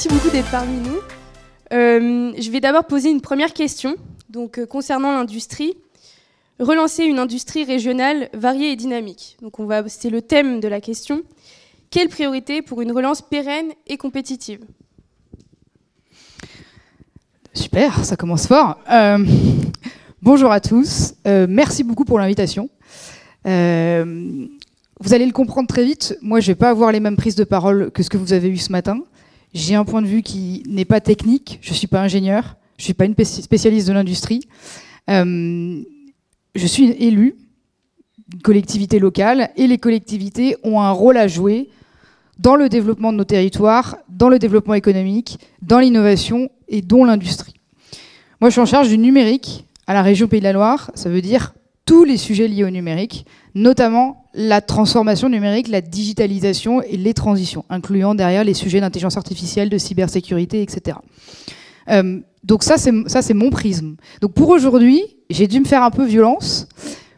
merci beaucoup d'être parmi nous. Je vais d'abord poser une première question, donc concernant l'industrie. Relancer une industrie régionale variée et dynamique. Donc c'est le thème de la question. Quelle priorité pour une relance pérenne et compétitive? Super, ça commence fort. Bonjour à tous, merci beaucoup pour l'invitation. Vous allez le comprendre très vite, moi je ne vais pas avoir les mêmes prises de parole que ce que vous avez eu ce matin. J'ai un point de vue qui n'est pas technique, je ne suis pas ingénieur, je ne suis pas une spécialiste de l'industrie. Je suis une élue d'une collectivité locale et les collectivités ont un rôle à jouer dans le développement de nos territoires, dans le développement économique, dans l'innovation et dans l'industrie. Moi, je suis en charge du numérique à la région Pays de la Loire. Ça veut dire tous les sujets liés au numérique, notamment la transformation numérique, la digitalisation et les transitions, incluant derrière les sujets d'intelligence artificielle, de cybersécurité, etc. Donc ça, c'est mon prisme. Donc pour aujourd'hui, j'ai dû me faire un peu violence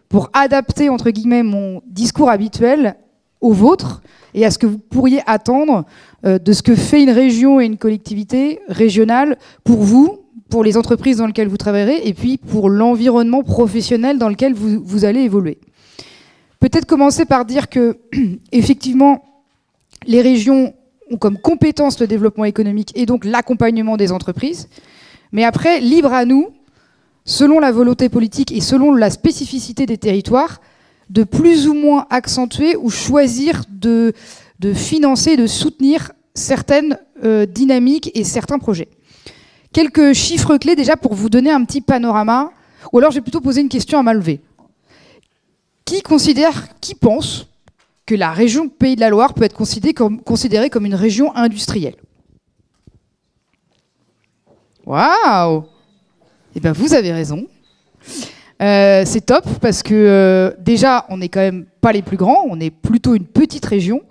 pour adapter, entre guillemets, mon discours habituel au vôtre et à ce que vous pourriez attendre de ce que fait une région et une collectivité régionale pour vous, pour les entreprises dans lesquelles vous travaillerez et puis pour l'environnement professionnel dans lequel vous allez évoluer. Peut-être commencer par dire que, effectivement, les régions ont comme compétence le développement économique et donc l'accompagnement des entreprises. Mais après, libre à nous, selon la volonté politique et selon la spécificité des territoires, de plus ou moins accentuer ou choisir de financer, de soutenir certaines dynamiques et certains projets. Quelques chiffres clés déjà pour vous donner un petit panorama, ou alors je vais plutôt poser une question à main levée. Qui pense que la région Pays de la Loire peut être considérée comme une région industrielle? Waouh! Eh bien, vous avez raison. C'est top parce que déjà, on n'est quand même pas les plus grands, on est plutôt une petite région.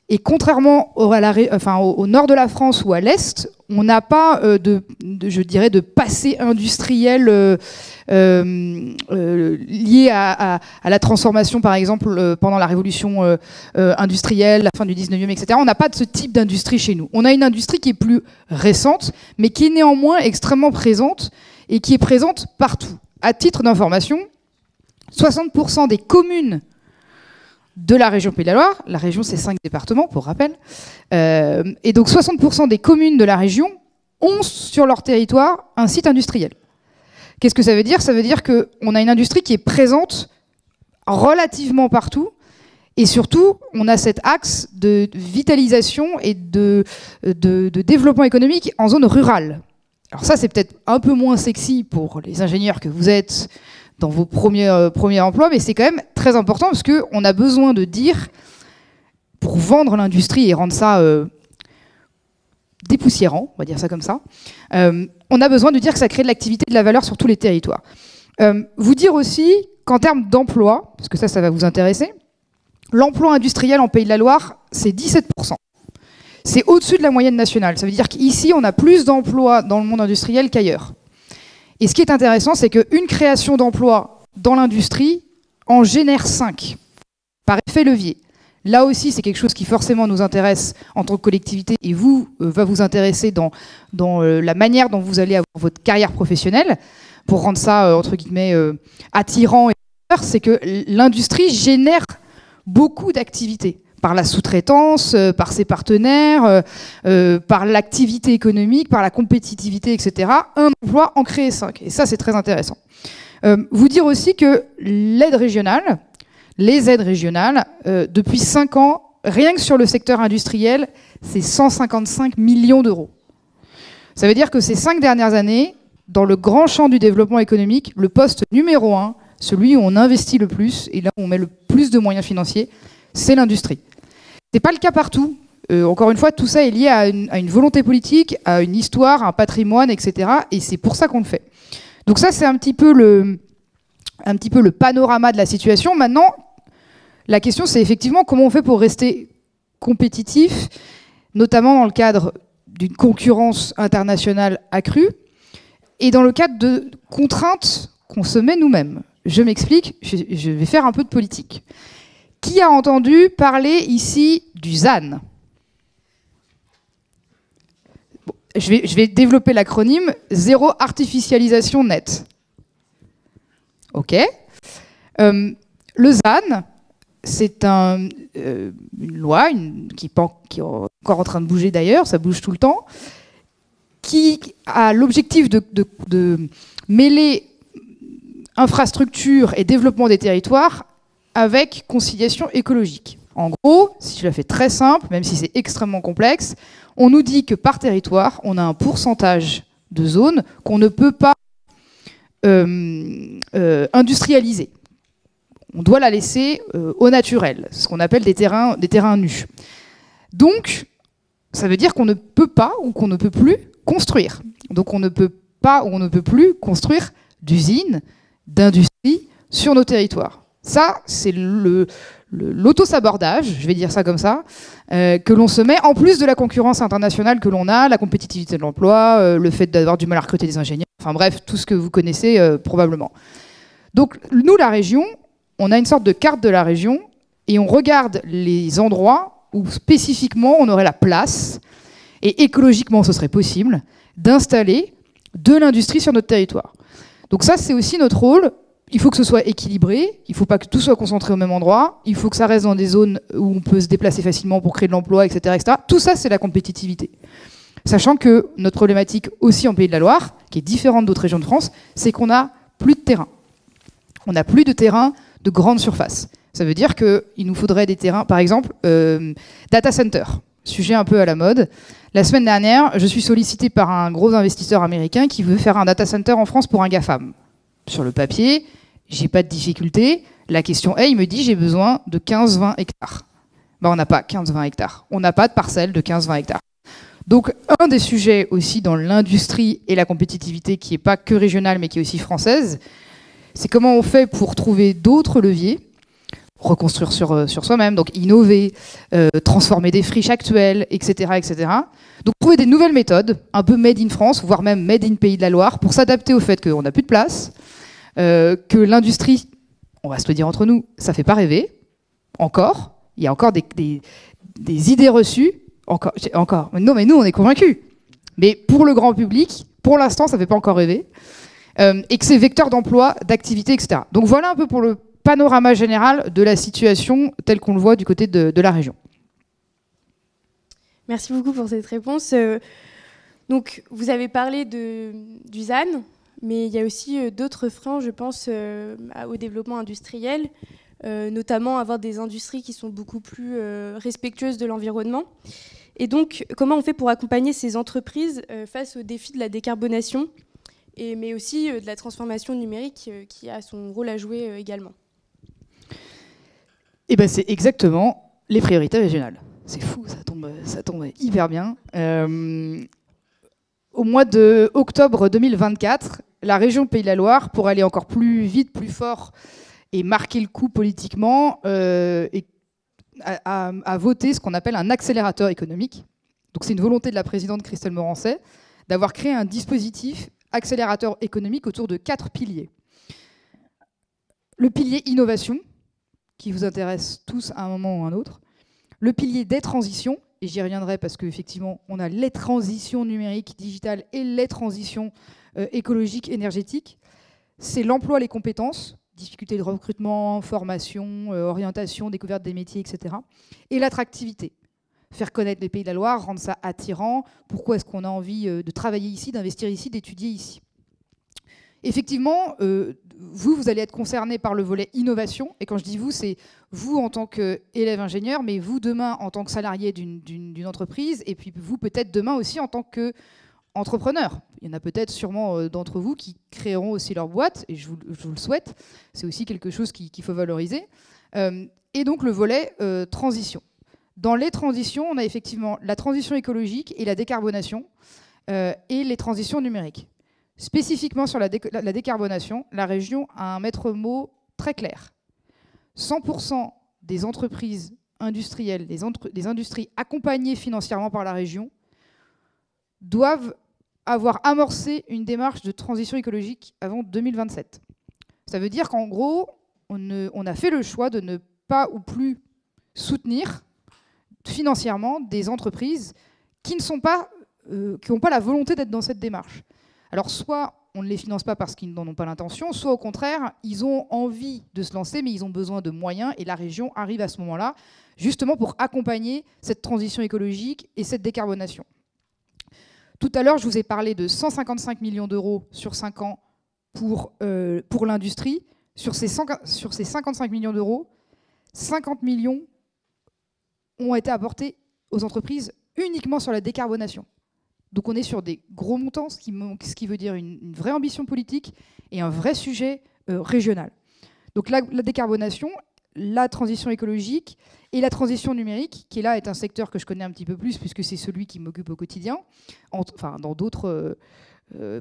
Et contrairement au nord de la France ou à l'est, on n'a pas je dirais, de passé industriel lié à la transformation, par exemple, pendant la révolution industrielle, la fin du 19e, etc. On n'a pas de ce type d'industrie chez nous. On a une industrie qui est plus récente, mais qui est néanmoins extrêmement présente et qui est présente partout. À titre d'information, 60% des communes de la région Pays de la Loire, la région c'est 5 départements pour rappel, et donc 60% des communes de la région ont sur leur territoire un site industriel. Qu'est-ce que ça veut dire? Ça veut dire qu'on a une industrie qui est présente relativement partout, et surtout on a cet axe de vitalisation et de développement économique en zone rurale. Alors ça c'est peut-être un peu moins sexy pour les ingénieurs que vous êtes dans vos premiers emplois, mais c'est quand même très important parce qu'on a besoin de dire, pour vendre l'industrie et rendre ça dépoussiérant, on va dire ça comme ça, on a besoin de dire que ça crée de l'activité et de la valeur sur tous les territoires. Vous dire aussi qu'en termes d'emploi, parce que ça va vous intéresser, l'emploi industriel en Pays de la Loire, c'est 17%. C'est au-dessus de la moyenne nationale. Ça veut dire qu'ici, on a plus d'emplois dans le monde industriel qu'ailleurs. Et ce qui est intéressant, c'est qu'une création d'emplois dans l'industrie en génère 5, par effet levier. Là aussi, c'est quelque chose qui forcément nous intéresse en tant que collectivité et va vous intéresser dans la manière dont vous allez avoir votre carrière professionnelle, pour rendre ça, entre guillemets, attirant. C'est que l'industrie génère beaucoup d'activités. Par la sous-traitance, par ses partenaires, par l'activité économique, par la compétitivité, etc. Un emploi en crée 5. Et ça, c'est très intéressant. Vous dire aussi que les aides régionales, depuis 5 ans, rien que sur le secteur industriel, c'est 155 millions d'euros. Ça veut dire que ces 5 dernières années, dans le grand champ du développement économique, le poste numéro 1, celui où on investit le plus, et là où on met le plus de moyens financiers, c'est l'industrie. Ce n'est pas le cas partout. Encore une fois, tout ça est lié à une volonté politique, à une histoire, à un patrimoine, etc. Et c'est pour ça qu'on le fait. Donc ça, c'est un petit peu le panorama de la situation. Maintenant, la question, c'est effectivement comment on fait pour rester compétitif, notamment dans le cadre d'une concurrence internationale accrue et dans le cadre de contraintes qu'on se met nous-mêmes. Je m'explique, je vais faire un peu de politique. Qui a entendu parler ici du ZAN? je vais développer l'acronyme zéro artificialisation nette. OK. Le ZAN, c'est une loi qui est encore en train de bouger d'ailleurs, ça bouge tout le temps, qui a l'objectif de mêler infrastructure et développement des territoires avec conciliation écologique. En gros, si je la fais très simple, même si c'est extrêmement complexe, on nous dit que par territoire, on a un pourcentage de zones qu'on ne peut pas industrialiser. On doit la laisser au naturel, ce qu'on appelle des terrains nus. Donc, ça veut dire qu'on ne peut pas ou qu'on ne peut plus construire. Donc on ne peut pas ou on ne peut plus construire d'usines, d'industrie sur nos territoires. Ça, c'est l'autosabordage, je vais dire ça comme ça, que l'on se met en plus de la concurrence internationale que l'on a, la compétitivité de l'emploi, le fait d'avoir du mal à recruter des ingénieurs, enfin bref, tout ce que vous connaissez probablement. Donc nous, la région, on a une sorte de carte de la région et on regarde les endroits où spécifiquement on aurait la place, et écologiquement ce serait possible, d'installer de l'industrie sur notre territoire. Donc ça, c'est aussi notre rôle. Il faut que ce soit équilibré, il ne faut pas que tout soit concentré au même endroit, il faut que ça reste dans des zones où on peut se déplacer facilement pour créer de l'emploi, etc., etc. Tout ça, c'est la compétitivité. Sachant que notre problématique aussi en Pays de la Loire, qui est différente d'autres régions de France, c'est qu'on n'a plus de terrain. On n'a plus de terrain de grande surface. Ça veut dire qu'il nous faudrait des terrains, par exemple, data center, sujet un peu à la mode. La semaine dernière, je suis sollicitée par un gros investisseur américain qui veut faire un data center en France pour un GAFAM. Sur le papier, j'ai pas de difficulté. La question est, il me dit, j'ai besoin de 15-20 hectares. Ben, on n'a pas 15-20 hectares. On n'a pas de parcelle de 15-20 hectares. Donc, un des sujets aussi dans l'industrie et la compétitivité, qui n'est pas que régionale, mais qui est aussi française, c'est comment on fait pour trouver d'autres leviers, reconstruire sur soi-même, donc innover, transformer des friches actuelles, etc., etc. Donc, trouver des nouvelles méthodes, un peu made in France, voire même made in Pays de la Loire, pour s'adapter au fait qu'on n'a plus de place, que l'industrie, on va se le dire entre nous, ça ne fait pas rêver, encore. Il y a encore des idées reçues, encore. Non, mais nous, on est convaincus. Mais pour le grand public, pour l'instant, ça ne fait pas encore rêver. Et que c'est vecteur d'emploi, d'activité, etc. Donc voilà un peu pour le panorama général de la situation telle qu'on le voit du côté de la région. Merci beaucoup pour cette réponse. Donc, vous avez parlé du ZAN, mais il y a aussi d'autres freins, je pense, au développement industriel, notamment avoir des industries qui sont beaucoup plus respectueuses de l'environnement. Et donc, comment on fait pour accompagner ces entreprises face aux défis de la décarbonation, mais aussi de la transformation numérique qui a son rôle à jouer également? Eh ben, c'est exactement les priorités régionales. C'est fou, ça tombe hyper bien. Au mois d'octobre 2024, la région Pays de la Loire, pour aller encore plus vite, plus fort et marquer le coup politiquement, a voté ce qu'on appelle un accélérateur économique. Donc c'est une volonté de la présidente Christelle Morancet d'avoir créé un dispositif accélérateur économique autour de 4 piliers. Le pilier innovation, qui vous intéresse tous à un moment ou à un autre. Le pilier des transitions, et j'y reviendrai parce qu'effectivement, on a les transitions numériques, digitales et les transitions écologiques, énergétiques. C'est l'emploi, les compétences, difficultés de recrutement, formation, orientation, découverte des métiers, etc. Et l'attractivité. Faire connaître les Pays de la Loire, rendre ça attirant. Pourquoi est-ce qu'on a envie de travailler ici, d'investir ici, d'étudier ici? Effectivement, vous allez être concerné par le volet innovation. Et quand je dis vous, c'est vous en tant qu'élève ingénieur, mais vous demain en tant que salarié d'une entreprise, et puis vous peut-être demain aussi en tant qu'entrepreneur. Il y en a peut-être sûrement d'entre vous qui créeront aussi leur boîte, et je vous le souhaite. C'est aussi quelque chose qu'il faut valoriser. Et donc le volet transition. Dans les transitions, on a effectivement la transition écologique et la décarbonation, et les transitions numériques. Spécifiquement sur la décarbonation, la région a un maître mot très clair. 100% des entreprises industrielles, des industries accompagnées financièrement par la région, doivent avoir amorcé une démarche de transition écologique avant 2027. Ça veut dire qu'en gros, on a fait le choix de ne pas ou plus soutenir financièrement des entreprises qui ne sont pas pas la volonté d'être dans cette démarche. Alors soit on ne les finance pas parce qu'ils n'en ont pas l'intention, soit au contraire, ils ont envie de se lancer, mais ils ont besoin de moyens, et la région arrive à ce moment-là, justement pour accompagner cette transition écologique et cette décarbonation. Tout à l'heure, je vous ai parlé de 155 millions d'euros sur 5 ans pour l'industrie. Sur ces 55 millions d'euros, 50 millions ont été apportés aux entreprises uniquement sur la décarbonation. Donc on est sur des gros montants, ce qui veut dire une vraie ambition politique et un vrai sujet régional. Donc la décarbonation, la transition écologique et la transition numérique, qui là est un secteur que je connais un petit peu plus puisque c'est celui qui m'occupe au quotidien, enfin dans d'autres,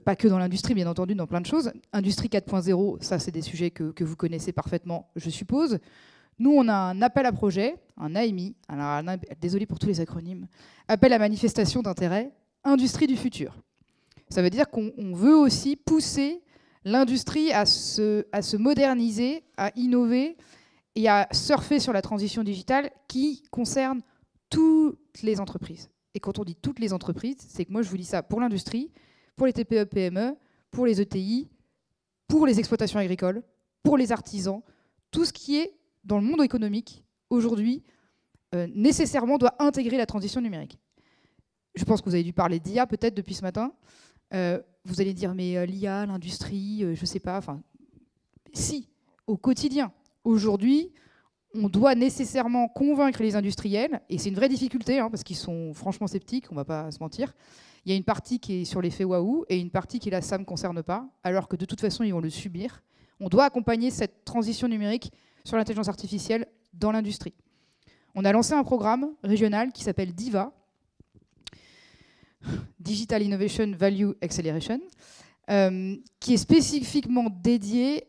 pas que dans l'industrie bien entendu, dans plein de choses. Industrie 4.0, ça c'est des sujets que vous connaissez parfaitement, je suppose. Nous, on a un appel à projet, un AMI, alors, désolé pour tous les acronymes, appel à manifestation d'intérêt, industrie du futur. Ça veut dire qu'on veut aussi pousser l'industrie à se moderniser, à innover et à surfer sur la transition digitale qui concerne toutes les entreprises. Et quand on dit toutes les entreprises, c'est que moi je vous dis ça pour l'industrie, pour les TPE, PME, pour les ETI, pour les exploitations agricoles, pour les artisans, tout ce qui est dans le monde économique aujourd'hui nécessairement doit intégrer la transition numérique. Je pense que vous avez dû parler d'IA peut-être depuis ce matin. Vous allez dire, mais l'IA, l'industrie, je ne sais pas. Enfin, si, au quotidien. Aujourd'hui, on doit nécessairement convaincre les industriels, et c'est une vraie difficulté, hein, parce qu'ils sont franchement sceptiques, on ne va pas se mentir. Il y a une partie qui est sur l'effet waouh, et une partie qui, là, ça ne me concerne pas, alors que de toute façon, ils vont le subir. On doit accompagner cette transition numérique sur l'intelligence artificielle dans l'industrie. On a lancé un programme régional qui s'appelle DIVA, Digital Innovation Value Acceleration, qui est spécifiquement dédié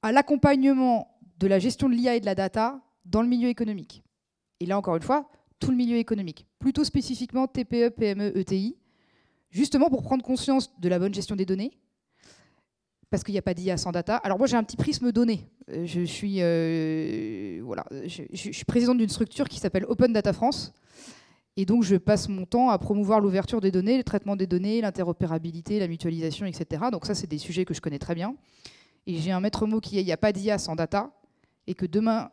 à l'accompagnement de la gestion de l'IA et de la data dans le milieu économique. Et là, encore une fois, tout le milieu économique. Plutôt spécifiquement TPE, PME, ETI, justement pour prendre conscience de la bonne gestion des données, parce qu'il n'y a pas d'IA sans data. Alors moi, j'ai un petit prisme données. Je suis présidente d'une structure qui s'appelle Open Data France. Et donc, je passe mon temps à promouvoir l'ouverture des données, le traitement des données, l'interopérabilité, la mutualisation, etc. Donc ça, c'est des sujets que je connais très bien. Et j'ai un maître mot qui est « il n'y a pas d'IA sans data ». Et que demain,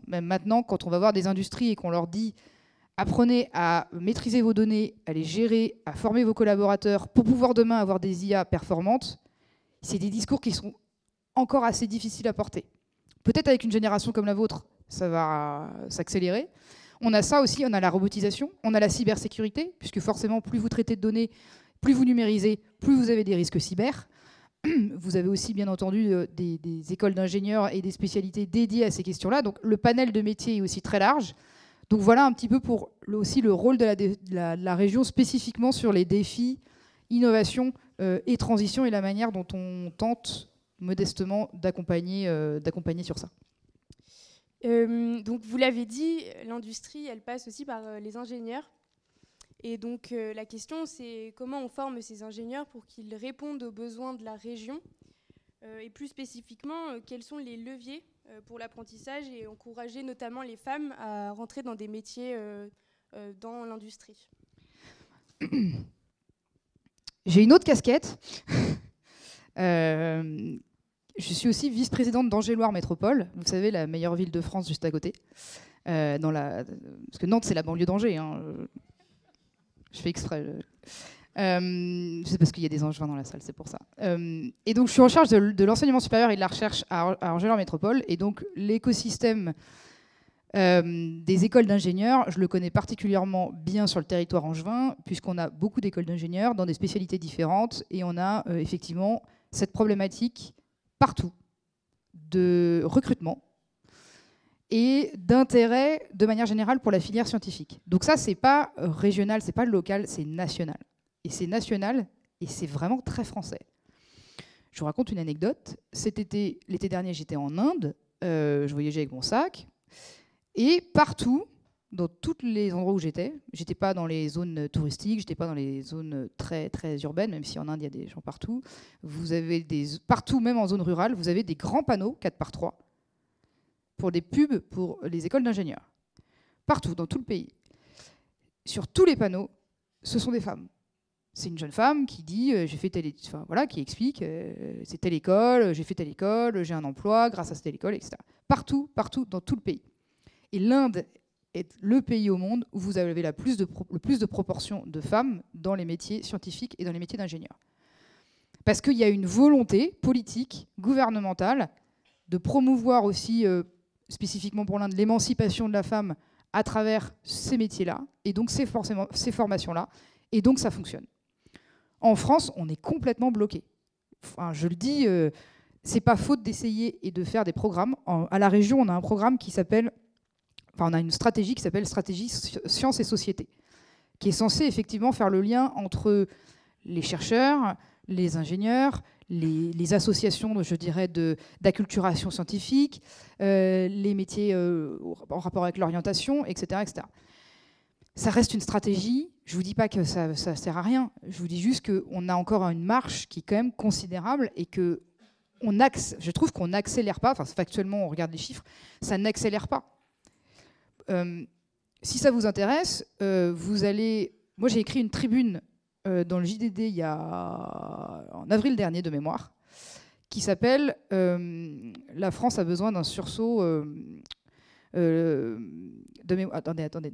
même maintenant, quand on va voir des industries et qu'on leur dit « apprenez à maîtriser vos données, à les gérer, à former vos collaborateurs pour pouvoir demain avoir des IA performantes », c'est des discours qui sont encore assez difficiles à porter. Peut-être avec une génération comme la vôtre, ça va s'accélérer. On a ça aussi, on a la robotisation, on a la cybersécurité, puisque forcément, plus vous traitez de données, plus vous numérisez, plus vous avez des risques cyber. Vous avez aussi, bien entendu, des écoles d'ingénieurs et des spécialités dédiées à ces questions-là. Donc, le panel de métiers est aussi très large. Donc, voilà un petit peu pour aussi le rôle de la région spécifiquement sur les défis, innovation et transition et la manière dont on tente modestement d'accompagner sur ça. Donc, vous l'avez dit, l'industrie, elle passe aussi par les ingénieurs. Et donc, la question, c'est comment on forme ces ingénieurs pour qu'ils répondent aux besoins de la région et plus spécifiquement, quels sont les leviers pour l'apprentissage et encourager notamment les femmes à rentrer dans des métiers dans l'industrie. J'ai une autre casquette. Je suis aussi vice-présidente d'Angers-Loire Métropole, vous savez, la meilleure ville de France juste à côté. Parce que Nantes, c'est la banlieue d'Angers. Hein. Je fais exprès. C'est parce qu'il y a des Angevins dans la salle, c'est pour ça. Et donc, je suis en charge de l'enseignement supérieur et de la recherche à Angers-Loire Métropole. Et donc, l'écosystème des écoles d'ingénieurs, je le connais particulièrement bien sur le territoire angevin, puisqu'on a beaucoup d'écoles d'ingénieurs dans des spécialités différentes. Et on a effectivement cette problématique partout de recrutement et d'intérêt de manière générale pour la filière scientifique. Donc ça, c'est pas régional, c'est pas local, c'est national. Et c'est national et c'est vraiment très français. Je vous raconte une anecdote. L'été dernier, j'étais en Inde, je voyageais avec mon sac, et partout, dans tous les endroits où j'étais pas dans les zones touristiques, j'étais pas dans les zones très, très urbaines, même si en Inde, il y a des gens partout. Vous avez partout, même en zone rurale, vous avez des grands panneaux 4x3 pour des pubs pour les écoles d'ingénieurs. Partout, dans tout le pays. Sur tous les panneaux, ce sont des femmes. C'est une jeune femme qui dit, j'ai fait voilà, qui explique, c'est telle école, j'ai fait telle école, j'ai un emploi grâce à cette école, etc. Partout, dans tout le pays. Et l'Inde est le pays au monde où vous avez le plus de proportion de femmes dans les métiers scientifiques et dans les métiers d'ingénieurs. Parce qu'il y a une volonté politique, gouvernementale, de promouvoir aussi, spécifiquement pour l'Inde, l'émancipation de la femme à travers ces métiers-là, et donc ces formations-là, et donc ça fonctionne. En France, on est complètement bloqué. Enfin, je le dis, c'est pas faute d'essayer et de faire des programmes. À la région, on a un programme qui s'appelle, on a une stratégie qui s'appelle Stratégie Sciences et Société, qui est censée effectivement faire le lien entre les chercheurs, les ingénieurs, les associations, je dirais, d'acculturation scientifique, les métiers en rapport avec l'orientation, etc., etc. Ça reste une stratégie. Je ne vous dis pas que ça sert à rien. Je vous dis juste qu'on a encore une marche qui est quand même considérable et que je trouve qu'on n'accélère pas. Enfin, factuellement, on regarde les chiffres, ça n'accélère pas. Si ça vous intéresse, vous allez... Moi, j'ai écrit une tribune dans le JDD en avril dernier de mémoire, qui s'appelle « La France a besoin d'un sursaut de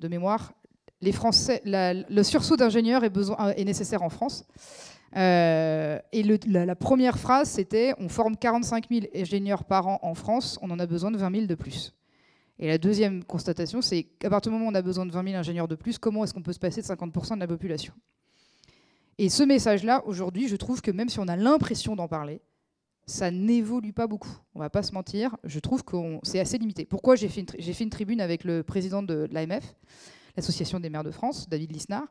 mémoire. Les Français, le sursaut d'ingénieurs est nécessaire en France. » Et la première phrase, c'était « On forme 45 000 ingénieurs par an en France, on en a besoin de 20 000 de plus. » Et la deuxième constatation, c'est qu'à partir du moment où on a besoin de 20 000 ingénieurs de plus, comment est-ce qu'on peut se passer de 50% de la population ? Et ce message-là, aujourd'hui, je trouve que même si on a l'impression d'en parler, ça n'évolue pas beaucoup. On ne va pas se mentir, je trouve que c'est assez limité. Pourquoi j'ai fait une tribune avec le président de l'AMF, l'Association des maires de France, David Lisnard,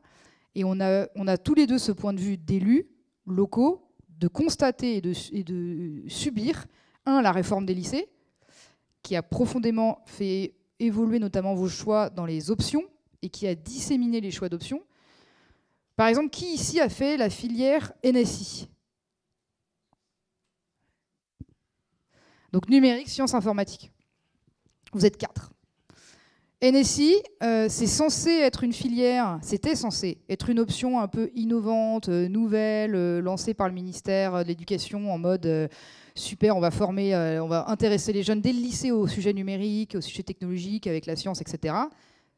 et on a tous les deux ce point de vue d'élus locaux, de constater et de subir, la réforme des lycées, qui a profondément fait évoluer notamment vos choix dans les options et qui a disséminé les choix d'options. Par exemple, qui ici a fait la filière NSI ? Donc numérique, sciences informatiques. Vous êtes 4. NSI, c'est censé être une filière, c'était censé être une option un peu innovante, nouvelle, lancée par le ministère de l'Éducation en mode super, on va intéresser les jeunes dès le lycée au sujet numérique, au sujet technologique, avec la science, etc.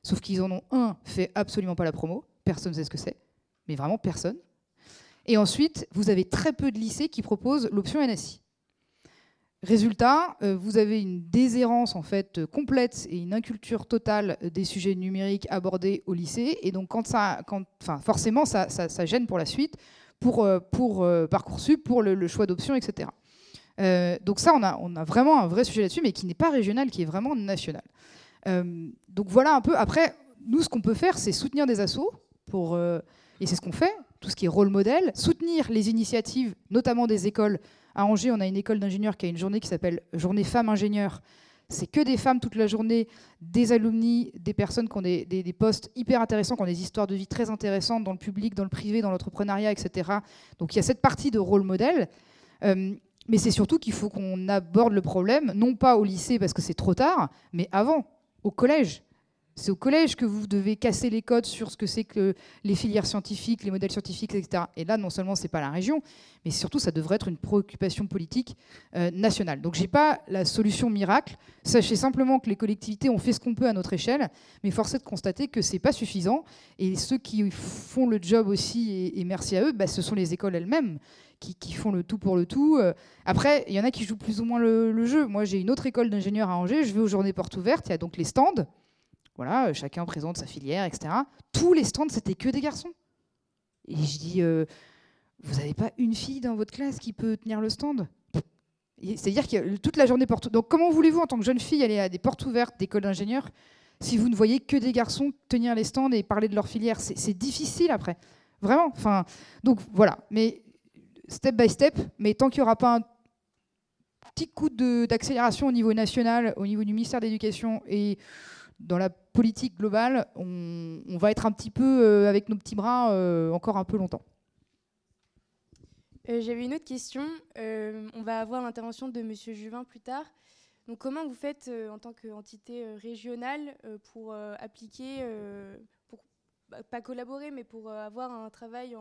Sauf qu'ils en ont fait absolument pas la promo, personne ne sait ce que c'est, mais vraiment personne. Et ensuite, vous avez très peu de lycées qui proposent l'option NSI. Résultat, vous avez une déshérence en fait complète et une inculture totale des sujets numériques abordés au lycée. Et donc, forcément, ça gêne pour la suite, pour Parcoursup, pour le choix d'options, etc. Donc ça, on a vraiment un vrai sujet là-dessus, mais qui n'est pas régional, qui est vraiment national. Donc voilà un peu. Après, nous, ce qu'on peut faire, c'est soutenir des assos et c'est ce qu'on fait, tout ce qui est rôle modèle, soutenir les initiatives, notamment des écoles. À Angers, on a une école d'ingénieurs qui a une journée qui s'appelle Journée Femmes Ingénieurs. C'est que des femmes toute la journée, des alumni, des personnes qui ont des postes hyper intéressants, qui ont des histoires de vie très intéressantes dans le public, dans le privé, dans l'entrepreneuriat, etc. Donc il y a cette partie de rôle modèle. Mais c'est surtout qu'il faut qu'on aborde le problème, non pas au lycée parce que c'est trop tard, mais avant, au collège. C'est au collège que vous devez casser les codes sur ce que c'est que les filières scientifiques, les modèles scientifiques, etc. Et là, non seulement c'est pas la région, mais surtout ça devrait être une préoccupation politique nationale. Donc j'ai pas la solution miracle. Sachez simplement que les collectivités ont fait ce qu'on peut à notre échelle, mais force est de constater que c'est pas suffisant. Et ceux qui font le job aussi, et merci à eux, ce sont les écoles elles-mêmes qui font le tout pour le tout. Après, il y en a qui jouent plus ou moins le jeu. Moi, j'ai une autre école d'ingénieurs à Angers. Je vais aux journées portes ouvertes. Il y a donc les stands. Voilà, chacun présente sa filière, etc. Tous les stands, c'était que des garçons. Et je dis, vous n'avez pas une fille dans votre classe qui peut tenir le stand ? C'est-à-dire que toute la journée porte. Donc comment voulez-vous, en tant que jeune fille, aller à des portes ouvertes d'écoles d'ingénieurs si vous ne voyez que des garçons tenir les stands et parler de leur filière ? C'est difficile après. Vraiment. Enfin, donc voilà. Mais step by step, mais tant qu'il n'y aura pas un petit coup d'accélération au niveau national, au niveau du ministère de l'Éducation et dans la politique globale, on va être un petit peu avec nos petits bras encore un peu longtemps. J'avais une autre question. On va avoir l'intervention de M. Juvin plus tard. Donc, comment vous faites en tant qu'entité régionale pour appliquer, pour pas collaborer, mais pour avoir un travail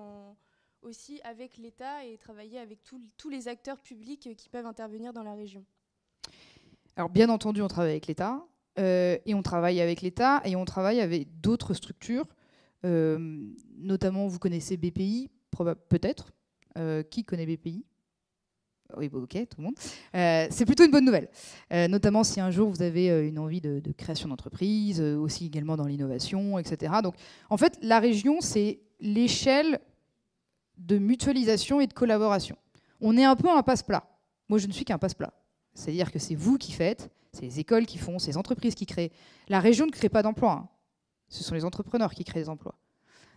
aussi avec l'État et travailler avec tous les acteurs publics qui peuvent intervenir dans la région. Alors bien entendu, on travaille avec l'État, et on travaille avec l'État, et on travaille avec d'autres structures, notamment vous connaissez BPI, peut-être. Qui connaît BPI? Oui, bon, ok, tout le monde. C'est plutôt une bonne nouvelle, notamment si un jour vous avez une envie de création d'entreprise, aussi également dans l'innovation, etc. Donc, en fait, la région, c'est l'échelle de mutualisation et de collaboration. On est un peu un passe-plat. Moi, je ne suis qu'un passe-plat. C'est-à-dire que c'est vous qui faites, c'est les écoles qui font, c'est les entreprises qui créent. La région ne crée pas d'emplois, hein. Ce sont les entrepreneurs qui créent des emplois.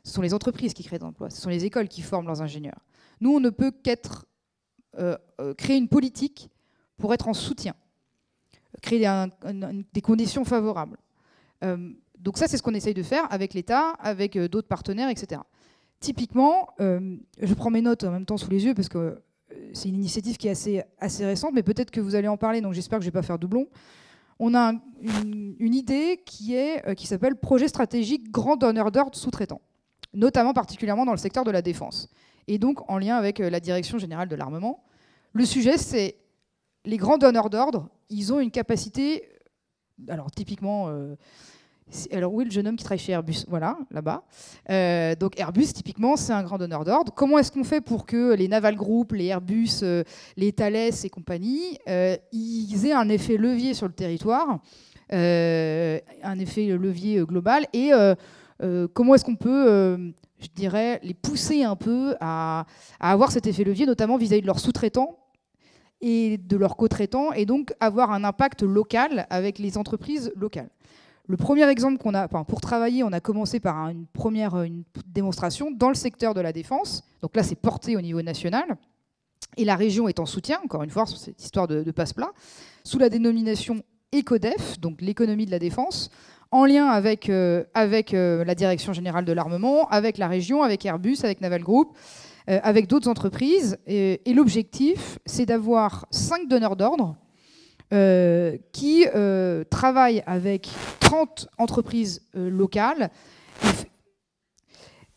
Ce sont les entreprises qui créent des emplois. Ce sont les écoles qui forment leurs ingénieurs. Nous, on ne peut qu'être créer une politique pour être en soutien, créer des conditions favorables. Donc ça, c'est ce qu'on essaye de faire avec l'État, avec d'autres partenaires, etc. Typiquement, je prends mes notes en même temps sous les yeux parce que c'est une initiative qui est assez récente, mais peut-être que vous allez en parler, donc j'espère que je ne vais pas faire doublon. On a une idée qui s'appelle projet stratégique grand donneur d'ordre sous-traitant, notamment particulièrement dans le secteur de la défense, et donc en lien avec la Direction générale de l'armement. Le sujet, c'est les grands donneurs d'ordre, ils ont une capacité, alors typiquement, alors où est le jeune homme qui travaille chez Airbus? Voilà, là-bas. Donc Airbus, typiquement, c'est un grand donneur d'ordre. Comment est-ce qu'on fait pour que les Naval Group, les Airbus, les Thales et compagnie, ils aient un effet levier sur le territoire, un effet levier global, et comment est-ce qu'on peut, je dirais, les pousser un peu à avoir cet effet levier, notamment vis-à-vis de leurs sous-traitants et de leurs co-traitants, et donc avoir un impact local avec les entreprises locales. Le premier exemple qu'on a, pour travailler, on a commencé par une démonstration dans le secteur de la défense. Donc là, c'est porté au niveau national. Et la région est en soutien, encore une fois, sur cette histoire de passe-plat, sous la dénomination ECODEF, donc l'économie de la défense, en lien avec la Direction générale de l'armement, avec la région, avec Airbus, avec Naval Group, avec d'autres entreprises. Et l'objectif, c'est d'avoir 5 donneurs d'ordre qui travaillent avec 30 entreprises locales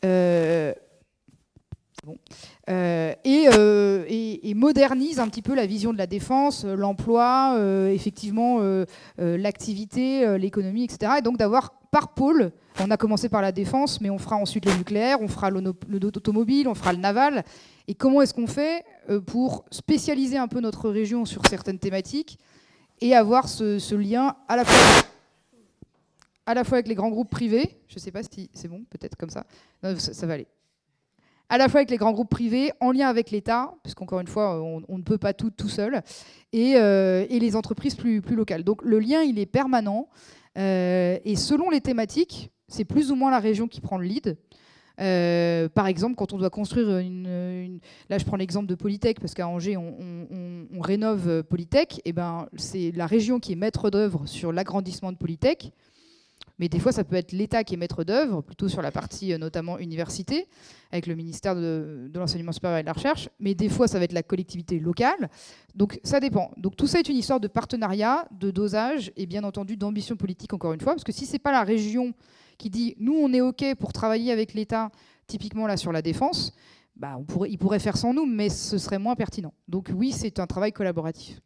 et modernise un petit peu la vision de la défense, l'emploi, effectivement l'activité, l'économie, etc. Et donc d'avoir par pôle, on a commencé par la défense, mais on fera ensuite le nucléaire, on fera l'automobile, on fera le naval. Et comment est-ce qu'on fait pour spécialiser un peu notre région sur certaines thématiques et avoir ce lien à la fois avec les grands groupes privés, je ne sais pas si c'est bon, peut-être comme ça, non, ça va aller, à la fois avec les grands groupes privés, en lien avec l'État, puisqu'encore une fois, on ne peut pas tout seul, et les entreprises plus locales. Donc le lien, il est permanent, et selon les thématiques, c'est plus ou moins la région qui prend le lead. Par exemple, quand on doit construire là je prends l'exemple de Polytech, parce qu'à Angers on rénove Polytech, et ben, c'est la région qui est maître d'œuvre sur l'agrandissement de Polytech, mais des fois ça peut être l'État qui est maître d'œuvre, plutôt sur la partie notamment université, avec le ministère de l'enseignement supérieur et de la recherche, mais des fois ça va être la collectivité locale, donc ça dépend. Donc tout ça est une histoire de partenariat, de dosage, et bien entendu d'ambition politique, encore une fois, parce que si c'est pas la région qui dit « nous, on est OK pour travailler avec l'État, typiquement là sur la défense », bah, il pourrait faire sans nous, mais ce serait moins pertinent. Donc oui, c'est un travail collaboratif.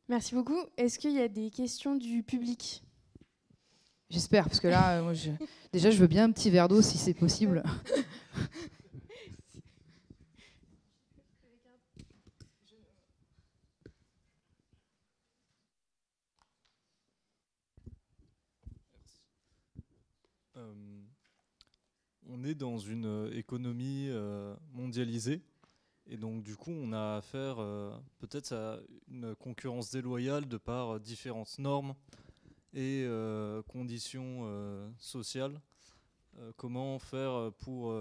Merci beaucoup. Est-ce qu'il y a des questions du public ? J'espère, parce que là, moi, déjà, je veux bien un petit verre d'eau si c'est possible. On est dans une économie mondialisée et donc du coup on a affaire peut-être à une concurrence déloyale de par différentes normes et conditions sociales. Comment faire pour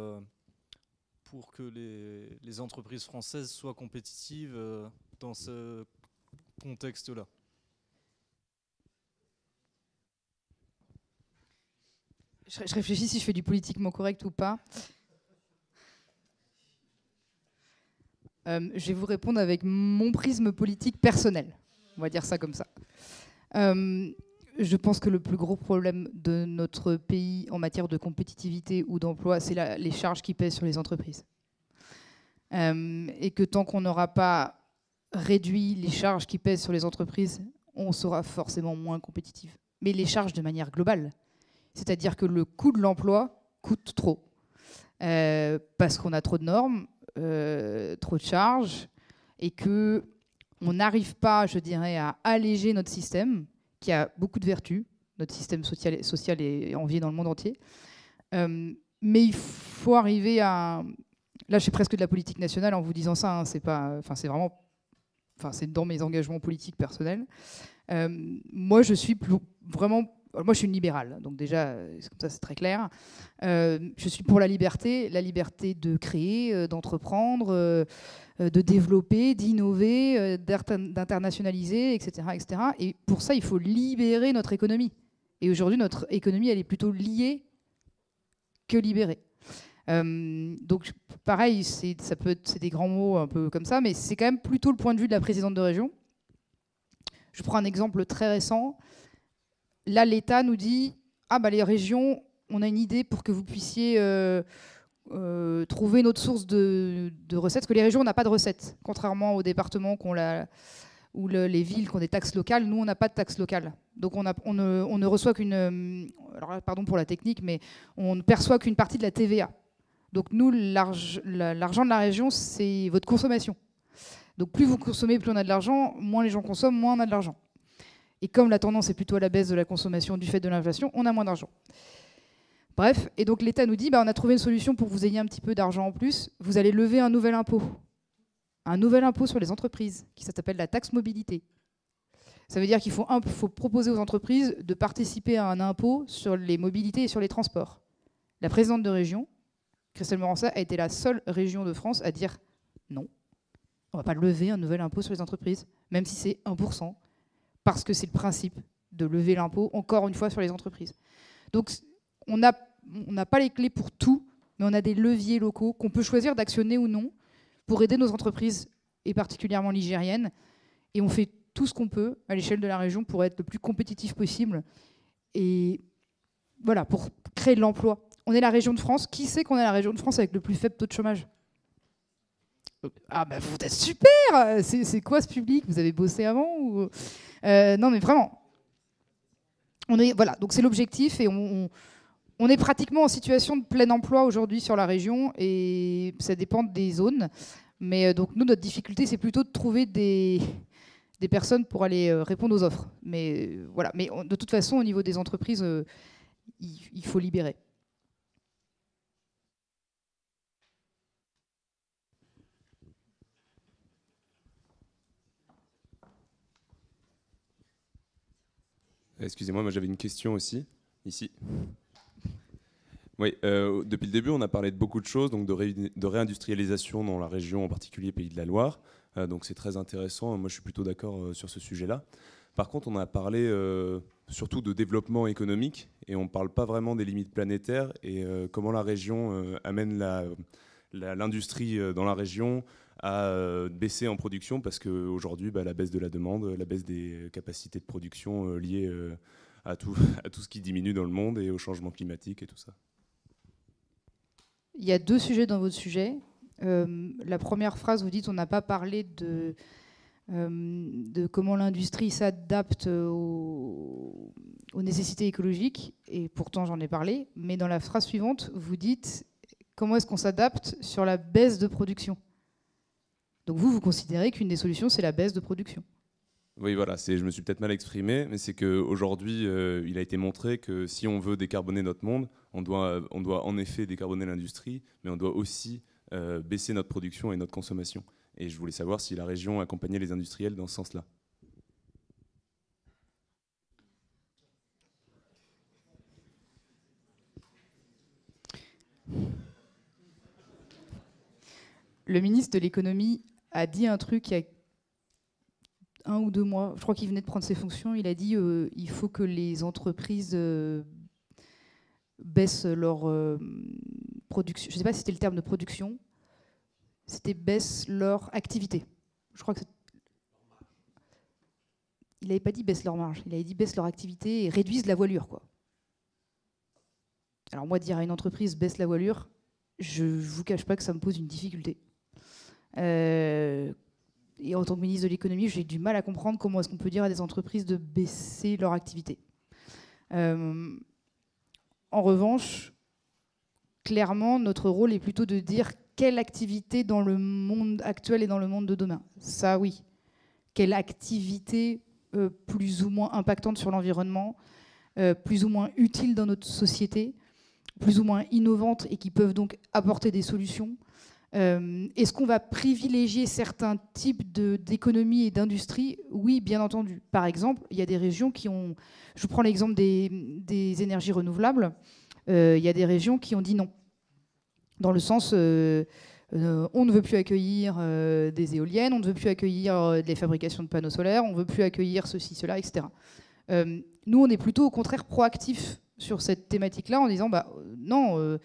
que les entreprises françaises soient compétitives dans ce contexte-là ? Je réfléchis si je fais du politiquement correct ou pas. Je vais vous répondre avec mon prisme politique personnel. On va dire ça comme ça. je pense que le plus gros problème de notre pays en matière de compétitivité ou d'emploi, c'est les charges qui pèsent sur les entreprises. Et que tant qu'on n'aura pas réduit les charges qui pèsent sur les entreprises, on sera forcément moins compétitif. Mais les charges de manière globale. C'est-à-dire que le coût de l'emploi coûte trop. Parce qu'on a trop de normes, trop de charges, et qu'on n'arrive pas, je dirais, à alléger notre système, qui a beaucoup de vertus. Notre système social est envié dans le monde entier. Mais il faut arriver à... Là, je fais presque de la politique nationale en vous disant ça. Hein, c'est pas, c'est vraiment... c'est dans mes engagements politiques personnels. Moi, je suis vraiment... Moi, je suis une libérale, donc déjà, comme ça, c'est très clair. Je suis pour la liberté de créer, d'entreprendre, de développer, d'innover, d'internationaliser, etc., etc. Et pour ça, il faut libérer notre économie. Et aujourd'hui, notre économie, elle est plutôt liée que libérée. Donc, pareil, c'est des grands mots un peu comme ça, mais c'est quand même plutôt le point de vue de la présidente de région. Je prends un exemple très récent. Là, l'État nous dit « Ah, bah, les régions, on a une idée pour que vous puissiez trouver une autre source de recettes. » Parce que les régions, on n'a pas de recettes. Contrairement aux départements ou les villes qui ont des taxes locales, nous, on n'a pas de taxes locales. Donc, on ne reçoit qu'une... alors, pardon pour la technique, mais on ne perçoit qu'une partie de la TVA. Donc, nous, l'argent de la région, c'est votre consommation. Donc, plus vous consommez, plus on a de l'argent. Moins les gens consomment, moins on a de l'argent. Et comme la tendance est plutôt à la baisse de la consommation du fait de l'inflation, on a moins d'argent. Bref, et donc l'État nous dit, on a trouvé une solution pour que vous ayez un petit peu d'argent en plus. Vous allez lever un nouvel impôt. Un nouvel impôt sur les entreprises, qui s'appelle la taxe mobilité. Ça veut dire qu'il faut proposer aux entreprises de participer à un impôt sur les mobilités et sur les transports. La présidente de région, Christelle Morançat, a été la seule région de France à dire non, on ne va pas lever un nouvel impôt sur les entreprises, même si c'est 1%. Parce que c'est le principe de lever l'impôt, encore une fois, sur les entreprises. Donc, on n'a pas les clés pour tout, mais on a des leviers locaux qu'on peut choisir d'actionner ou non pour aider nos entreprises, et particulièrement ligériennes. Et on fait tout ce qu'on peut à l'échelle de la région pour être le plus compétitif possible. Et voilà, pour créer de l'emploi. On est la région de France. Qui sait qu'on est la région de France avec le plus faible taux de chômage ? Ah ben vous êtes super. C'est quoi ce public ? Vous avez bossé avant ou... Non mais vraiment. Voilà, donc c'est l'objectif et on est pratiquement en situation de plein emploi aujourd'hui sur la région et ça dépend des zones. Mais donc nous, notre difficulté, c'est plutôt de trouver des personnes pour aller répondre aux offres. Mais voilà, mais de toute façon, au niveau des entreprises, il faut libérer. Excusez-moi, moi j'avais une question aussi, ici. Oui, depuis le début, on a parlé de beaucoup de choses, donc de réindustrialisation dans la région, en particulier Pays de la Loire. Donc c'est très intéressant, moi je suis plutôt d'accord sur ce sujet-là. Par contre, on a parlé surtout de développement économique, et on ne parle pas vraiment des limites planétaires, et comment la région amène l'industrie dans la région à baisser en production, parce qu'aujourd'hui, la baisse de la demande, la baisse des capacités de production liées à tout ce qui diminue dans le monde et au changement climatique et tout ça. Il y a deux sujets dans votre sujet. La première phrase, vous dites on n'a pas parlé de comment l'industrie s'adapte aux nécessités écologiques, et pourtant j'en ai parlé. Mais dans la phrase suivante, vous dites comment est-ce qu'on s'adapte sur la baisse de production. Donc vous considérez qu'une des solutions, c'est la baisse de production. Oui, voilà, je me suis peut-être mal exprimé, mais c'est qu'aujourd'hui, il a été montré que si on veut décarboner notre monde, on doit en effet décarboner l'industrie, mais on doit aussi baisser notre production et notre consommation. Et je voulais savoir si la région accompagnait les industriels dans ce sens-là. Le ministre de l'économie a dit un truc il y a 1 ou 2 mois, je crois qu'il venait de prendre ses fonctions, il a dit il faut que les entreprises baissent leur production. Je ne sais pas si c'était le terme de production, c'était baissent leur activité. Je crois que il n'avait pas dit baisse leur marge, il avait dit baisse leur activité et réduisent la voilure, quoi. Alors moi, dire à une entreprise baisse la voilure, je ne vous cache pas que ça me pose une difficulté. Et en tant que ministre de l'économie, j'ai du mal à comprendre comment est-ce qu'on peut dire à des entreprises de baisser leur activité. En revanche, clairement, notre rôle est plutôt de dire quelle activité dans le monde actuel et dans le monde de demain. Ça, oui. Quelle activité plus ou moins impactante sur l'environnement, plus ou moins utile dans notre société, plus ou moins innovantes et qui peuvent donc apporter des solutions. Est-ce qu'on va privilégier certains types d'économie et d'industrie? Oui, bien entendu. Par exemple, il y a des régions qui ont... Je prends l'exemple des énergies renouvelables. Il y a des régions qui ont dit non. Dans le sens, on ne veut plus accueillir des éoliennes, on ne veut plus accueillir des fabrications de panneaux solaires, on ne veut plus accueillir ceci, cela, etc. Nous, on est plutôt au contraire proactifs sur cette thématique-là en disant non...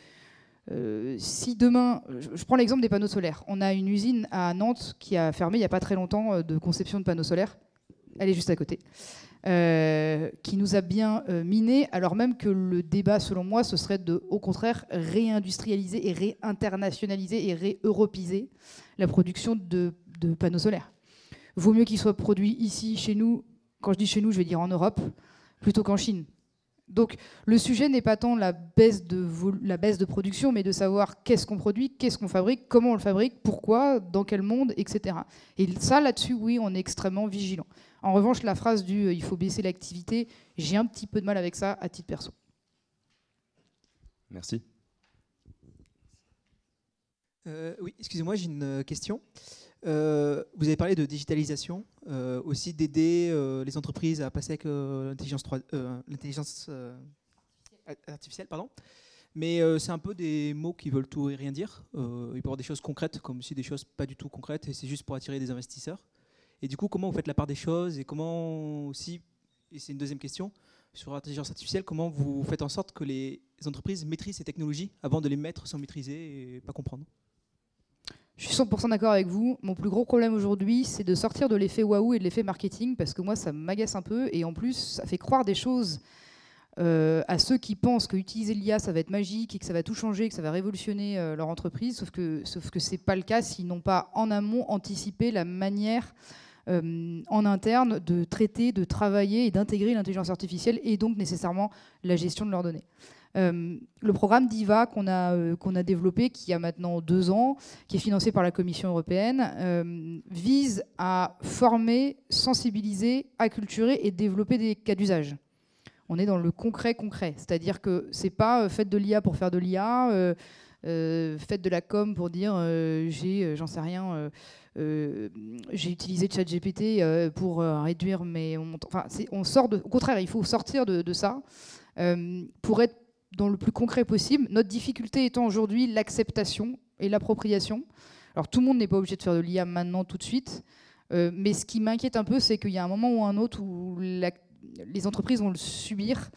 si demain, je prends l'exemple des panneaux solaires, on a une usine à Nantes qui a fermé il n'y a pas très longtemps de conception de panneaux solaires, elle est juste à côté, qui nous a bien miné, alors même que le débat, selon moi, ce serait de, au contraire, réindustrialiser et réinternationaliser et réeuropiser la production de panneaux solaires. Vaut mieux qu'ils soient produits ici, chez nous, quand je dis chez nous, je vais dire en Europe, plutôt qu'en Chine. Donc le sujet n'est pas tant la baisse de production, mais de savoir qu'est-ce qu'on produit, qu'est-ce qu'on fabrique, comment on le fabrique, pourquoi, dans quel monde, etc. Et ça, là-dessus, oui, on est extrêmement vigilant. En revanche, la phrase du « il faut baisser l'activité », j'ai un petit peu de mal avec ça à titre perso. Merci. Oui, excusez-moi, j'ai une question. Vous avez parlé de digitalisation, aussi d'aider les entreprises à passer avec l'intelligence artificielle, pardon. Mais c'est un peu des mots qui veulent tout et rien dire. Il peut y avoir des choses concrètes comme aussi des choses pas du tout concrètes et c'est juste pour attirer des investisseurs. Et du coup, comment vous faites la part des choses et comment aussi, et c'est une deuxième question, sur l'intelligence artificielle, comment vous faites en sorte que les entreprises maîtrisent ces technologies avant de les mettre sans maîtriser et pas comprendre? Je suis 100% d'accord avec vous. Mon plus gros problème aujourd'hui, c'est de sortir de l'effet waouh et de l'effet marketing, parce que moi, ça m'agace un peu. Et en plus, ça fait croire des choses à ceux qui pensent qu'utiliser l'IA, ça va être magique et que ça va tout changer, que ça va révolutionner leur entreprise. Sauf que ce n'est pas le cas s'ils n'ont pas en amont anticipé la manière en interne de traiter, de travailler et d'intégrer l'intelligence artificielle et donc nécessairement la gestion de leurs données. Le programme DIVA qu'on a développé, qui a maintenant 2 ans, qui est financé par la Commission européenne, vise à former, sensibiliser, acculturer et développer des cas d'usage. On est dans le concret, c'est-à-dire que c'est pas faites de l'IA pour faire de l'IA, faites de la com pour dire j'en sais rien, j'ai utilisé ChatGPT pour réduire mes... Enfin, on sort au contraire, il faut sortir de ça pour être dans le plus concret possible. Notre difficulté étant aujourd'hui l'acceptation et l'appropriation. Alors tout le monde n'est pas obligé de faire de l'IA maintenant tout de suite, mais ce qui m'inquiète un peu, c'est qu'il y a un moment ou un autre où les entreprises vont le subir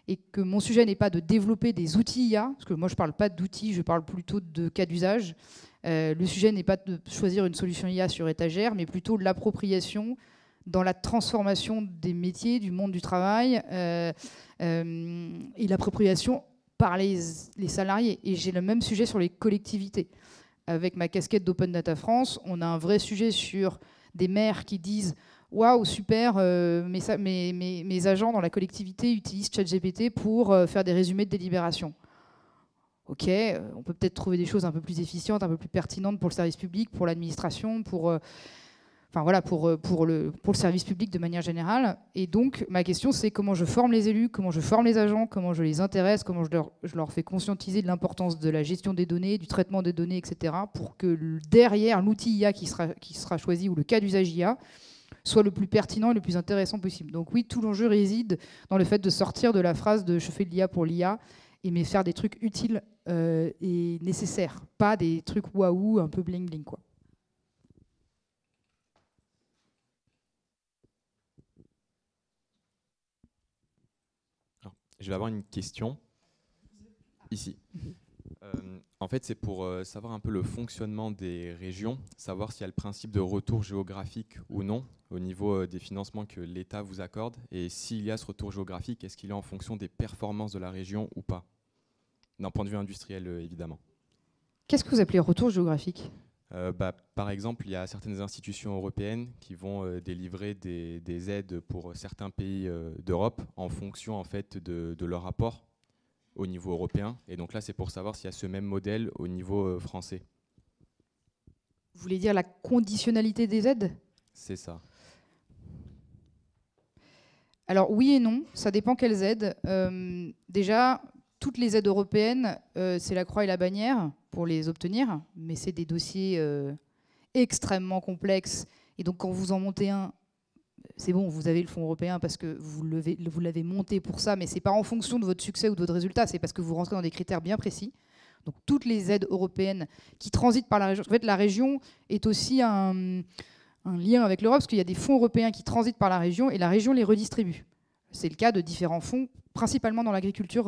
et que mon sujet n'est pas de développer des outils IA, parce que moi je ne parle pas d'outils, je parle plutôt de cas d'usage. Le sujet n'est pas de choisir une solution IA sur étagère, mais plutôt de l'appropriation dans la transformation des métiers, du monde du travail, et l'appropriation par les salariés. Et j'ai le même sujet sur les collectivités. Avec ma casquette d'Open Data France, on a un vrai sujet sur des maires qui disent « Waouh, super, mes agents dans la collectivité utilisent ChatGPT pour faire des résumés de délibération. » Ok, on peut peut-être trouver des choses un peu plus efficientes, un peu plus pertinentes pour le service public, pour l'administration, pour le service public de manière générale. Et donc, ma question, c'est comment je forme les élus, comment je forme les agents, comment je les intéresse, comment je leur fais conscientiser de l'importance de la gestion des données, du traitement des données, etc., pour que derrière, l'outil IA qui sera choisi, ou le cas d'usage IA, soit le plus pertinent et le plus intéressant possible. Donc oui, tout l'enjeu réside dans le fait de sortir de la phrase de « je fais de l'IA pour l'IA », mais faire des trucs utiles et nécessaires, pas des trucs waouh, un peu bling-bling, quoi. Je vais avoir une question ici. En fait, c'est pour savoir un peu le fonctionnement des régions, savoir s'il y a le principe de retour géographique ou non au niveau des financements que l'État vous accorde. Et s'il y a ce retour géographique, est-ce qu'il est en fonction des performances de la région ou pas? D'un point de vue industriel, évidemment. Qu'est-ce que vous appelez retour géographique? Par exemple, il y a certaines institutions européennes qui vont délivrer des aides pour certains pays d'Europe en fonction en fait, de leur rapport au niveau européen. Et donc là, c'est pour savoir s'il y a ce même modèle au niveau français. Vous voulez dire la conditionnalité des aides? C'est ça. Alors oui et non, ça dépend quelles aides. Déjà, toutes les aides européennes, c'est la croix et la bannière pour les obtenir, mais c'est des dossiers extrêmement complexes. Et donc quand vous en montez un, c'est bon, vous avez le fonds européen parce que vous l'avez monté pour ça, mais ce n'est pas en fonction de votre succès ou de votre résultat, c'est parce que vous rentrez dans des critères bien précis. Donc toutes les aides européennes qui transitent par la région, en fait la région est aussi un lien avec l'Europe, parce qu'il y a des fonds européens qui transitent par la région et la région les redistribue. C'est le cas de différents fonds, principalement dans l'agriculture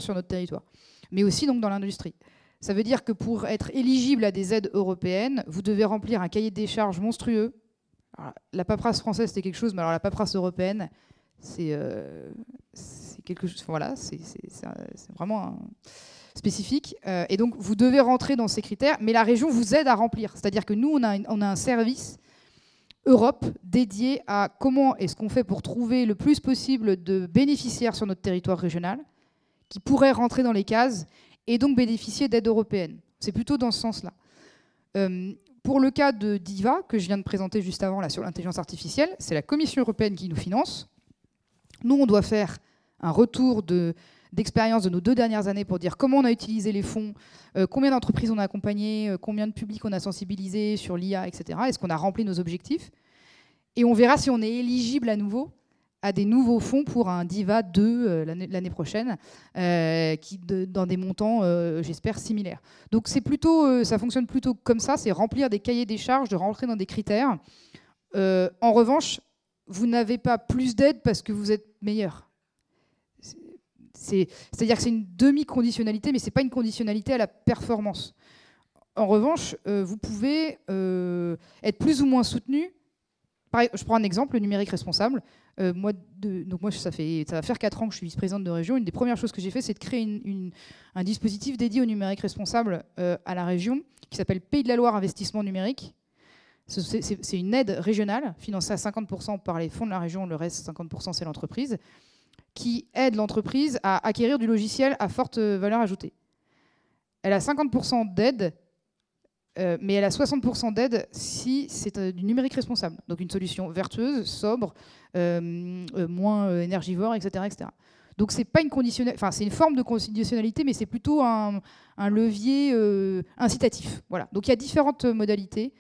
sur notre territoire, mais aussi donc dans l'industrie. Ça veut dire que pour être éligible à des aides européennes, vous devez remplir un cahier de charges monstrueux. Alors, la paperasse française, c'était quelque chose, mais alors la paperasse européenne, c'est quelque chose. Voilà, c'est vraiment spécifique. Et donc, vous devez rentrer dans ces critères, mais la région vous aide à remplir. C'est-à-dire que nous, on a un service Europe dédié à comment est-ce qu'on fait pour trouver le plus possible de bénéficiaires sur notre territoire régional qui pourraient rentrer dans les cases et donc bénéficier d'aides européennes. C'est plutôt dans ce sens-là. Pour le cas de DIVA, que je viens de présenter juste avant là, sur l'intelligence artificielle, c'est la Commission européenne qui nous finance. Nous, on doit faire un retour d'expérience de nos 2 dernières années pour dire comment on a utilisé les fonds, combien d'entreprises on a accompagnées, combien de publics on a sensibilisés sur l'IA, etc. Est-ce qu'on a rempli nos objectifs? Et on verra si on est éligible à nouveau à des nouveaux fonds pour un DIVA 2 l'année prochaine, dans des montants, j'espère, similaires. Donc ça fonctionne plutôt comme ça, c'est remplir des cahiers des charges, de rentrer dans des critères. En revanche, vous n'avez pas plus d'aide parce que vous êtes meilleur. C'est-à-dire que c'est une demi-conditionnalité, mais ce n'est pas une conditionnalité à la performance. En revanche, vous pouvez être plus ou moins soutenu. Je prends un exemple, le numérique responsable. Moi, ça va faire 4 ans que je suis vice-présidente de région. Une des premières choses que j'ai fait, c'est de créer un dispositif dédié au numérique responsable à la région, qui s'appelle Pays de la Loire Investissement Numérique. C'est une aide régionale, financée à 50% par les fonds de la région, le reste, 50%, c'est l'entreprise, qui aide l'entreprise à acquérir du logiciel à forte valeur ajoutée. Elle a 50% d'aide, mais elle a 60% d'aide si c'est du numérique responsable. Donc une solution vertueuse, sobre, moins énergivore, etc., etc. Donc c'est pas une c'est une forme de conditionnalité, mais c'est plutôt un levier incitatif. Voilà. Donc il y a différentes modalités,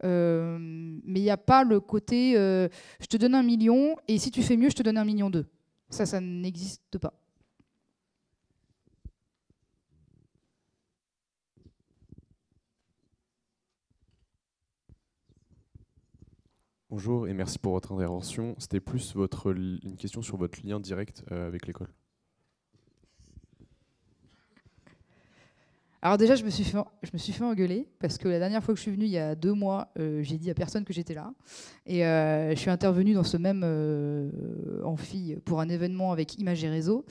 mais il n'y a pas le côté je te donne 1 million et si tu fais mieux, je te donne 1,2 million. Ça n'existe pas. Bonjour et merci pour votre intervention. C'était plus une question sur votre lien direct avec l'école. Alors déjà, je me suis fait engueuler parce que la dernière fois que je suis venue, il y a 2 mois, j'ai dit à personne que j'étais là. Et je suis intervenue dans ce même amphi pour un événement avec Images et Réseaux.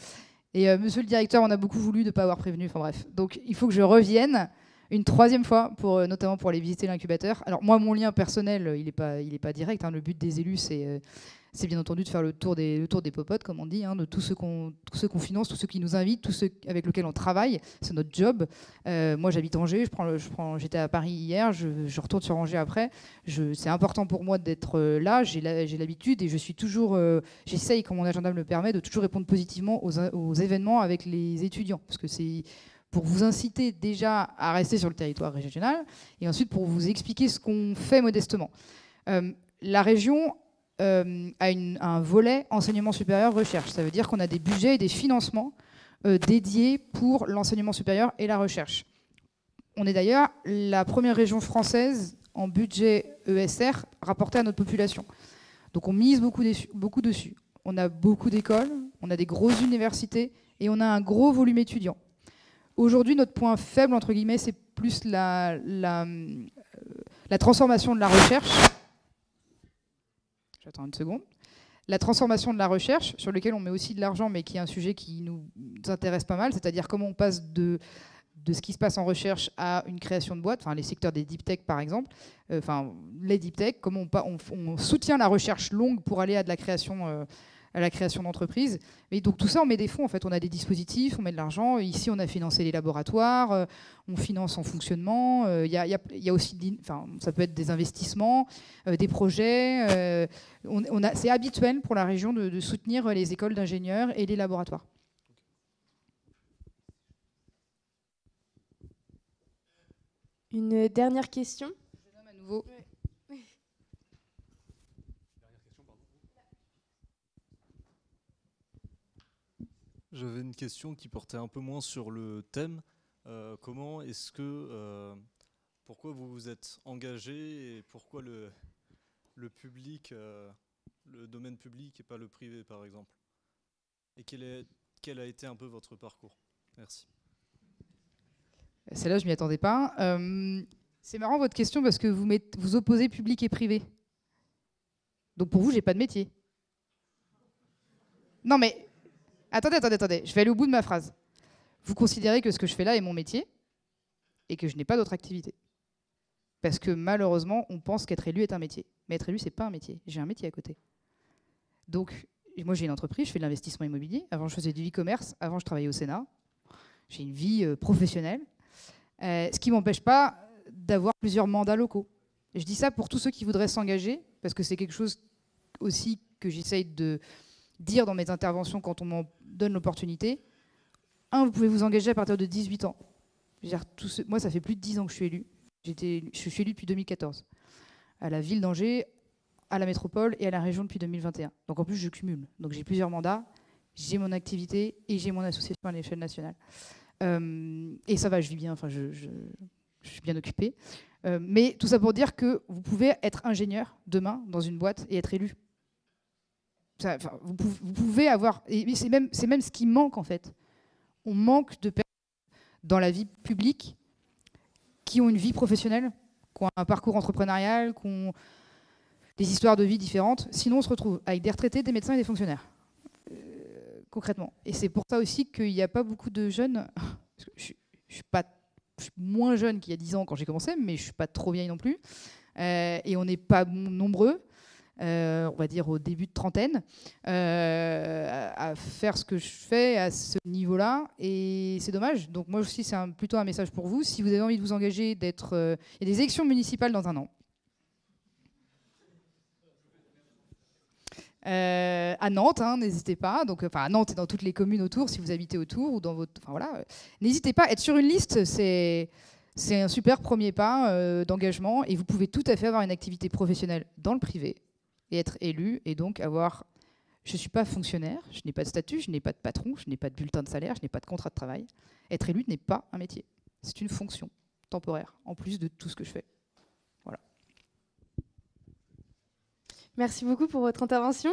Et monsieur le directeur en a beaucoup voulu de ne pas avoir prévenu. Enfin bref, donc il faut que je revienne une 3e fois, notamment pour aller visiter l'incubateur. Alors moi, mon lien personnel, il est pas direct. Hein. Le but des élus, c'est bien entendu de faire le tour des popotes, comme on dit, hein, de tous ceux qu'on finance, tous ceux qui nous invitent, tous ceux avec lesquels on travaille. C'est notre job. Moi, j'habite Angers. J'étais à Paris hier. Je retourne sur Angers après. C'est important pour moi d'être là. J'ai l'habitude et je suis toujours. J'essaye, quand mon agenda me le permet, de toujours répondre positivement aux événements avec les étudiants, parce que c'est pour vous inciter déjà à rester sur le territoire régional et ensuite pour vous expliquer ce qu'on fait modestement. La région a un volet enseignement supérieur recherche. Ça veut dire qu'on a des budgets et des financements dédiés pour l'enseignement supérieur et la recherche. On est d'ailleurs la première région française en budget ESR rapporté à notre population. Donc on mise beaucoup dessus. On a beaucoup d'écoles, on a des grosses universités et on a un gros volume étudiant. Aujourd'hui, notre point faible, entre guillemets, c'est plus la transformation de la recherche. J'attends une seconde. La transformation de la recherche, sur lequel on met aussi de l'argent, mais qui est un sujet qui nous intéresse pas mal, c'est-à-dire comment on passe de ce qui se passe en recherche à une création de boîte, enfin les secteurs des deep tech par exemple, les deep tech, comment on soutient la recherche longue pour aller à la création d'entreprises. Et donc tout ça, on met des fonds, en fait, on a des dispositifs, on met de l'argent. Ici, on a financé les laboratoires, on finance en fonctionnement. Il y a aussi, ça peut être des investissements, des projets. C'est habituel pour la région de soutenir les écoles d'ingénieurs et les laboratoires. Une dernière question. Je nomme à nouveau. Ouais. J'avais une question qui portait un peu moins sur le thème. Comment est-ce que... pourquoi vous vous êtes engagé et pourquoi le public, le domaine public et pas le privé, par exemple? Et quel a été un peu votre parcours? Merci. Celle-là, je ne m'y attendais pas. C'est marrant votre question parce que vous opposez public et privé. Donc pour vous, j'ai pas de métier. Non mais, attendez, je vais aller au bout de ma phrase. Vous considérez que ce que je fais là est mon métier et que je n'ai pas d'autre activité. Parce que malheureusement, on pense qu'être élu est un métier. Mais être élu, c'est pas un métier. J'ai un métier à côté. Donc, moi j'ai une entreprise, je fais de l'investissement immobilier. Avant, je faisais du e-commerce. Avant, je travaillais au Sénat. J'ai une vie professionnelle. Ce qui ne m'empêche pas d'avoir plusieurs mandats locaux. Et je dis ça pour tous ceux qui voudraient s'engager, parce que c'est quelque chose aussi que j'essaye de dire dans mes interventions quand on m'en donne l'opportunité. Vous pouvez vous engager à partir de 18 ans. Moi, ça fait plus de 10 ans que je suis élu. Je suis élu depuis 2014, à la ville d'Angers, à la métropole et à la région depuis 2021. Donc en plus, je cumule. Donc j'ai plusieurs mandats, j'ai mon activité et j'ai mon association à l'échelle nationale. Et ça va, je vis bien, je suis bien occupée. Mais tout ça pour dire que vous pouvez être ingénieur demain dans une boîte et être élu. Vous pouvez avoir... Et c'est même ce qui manque en fait. On manque de personnes dans la vie publique qui ont une vie professionnelle, qui ont un parcours entrepreneurial, qui ont des histoires de vie différentes. Sinon, on se retrouve avec des retraités, des médecins et des fonctionnaires. Concrètement. Et c'est pour ça aussi qu'il n'y a pas beaucoup de jeunes. Je suis moins jeune qu'il y a 10 ans quand j'ai commencé, mais je ne suis pas trop vieille non plus. Et on n'est pas nombreux, on va dire au début de trentaine, à faire ce que je fais à ce niveau-là. Et c'est dommage. Donc moi aussi, c'est plutôt un message pour vous. Si vous avez envie de vous engager, il y a des élections municipales dans 1 an. À Nantes, n'hésitez pas. Donc, à Nantes et dans toutes les communes autour, si vous habitez autour ou dans votre, n'hésitez pas. Être sur une liste, c'est un super premier pas d'engagement, et vous pouvez tout à fait avoir une activité professionnelle dans le privé et être élu, et donc avoir. Je ne suis pas fonctionnaire, je n'ai pas de statut, je n'ai pas de patron, je n'ai pas de bulletin de salaire, je n'ai pas de contrat de travail. Être élu n'est pas un métier, c'est une fonction temporaire en plus de tout ce que je fais. Voilà. Merci beaucoup pour votre intervention.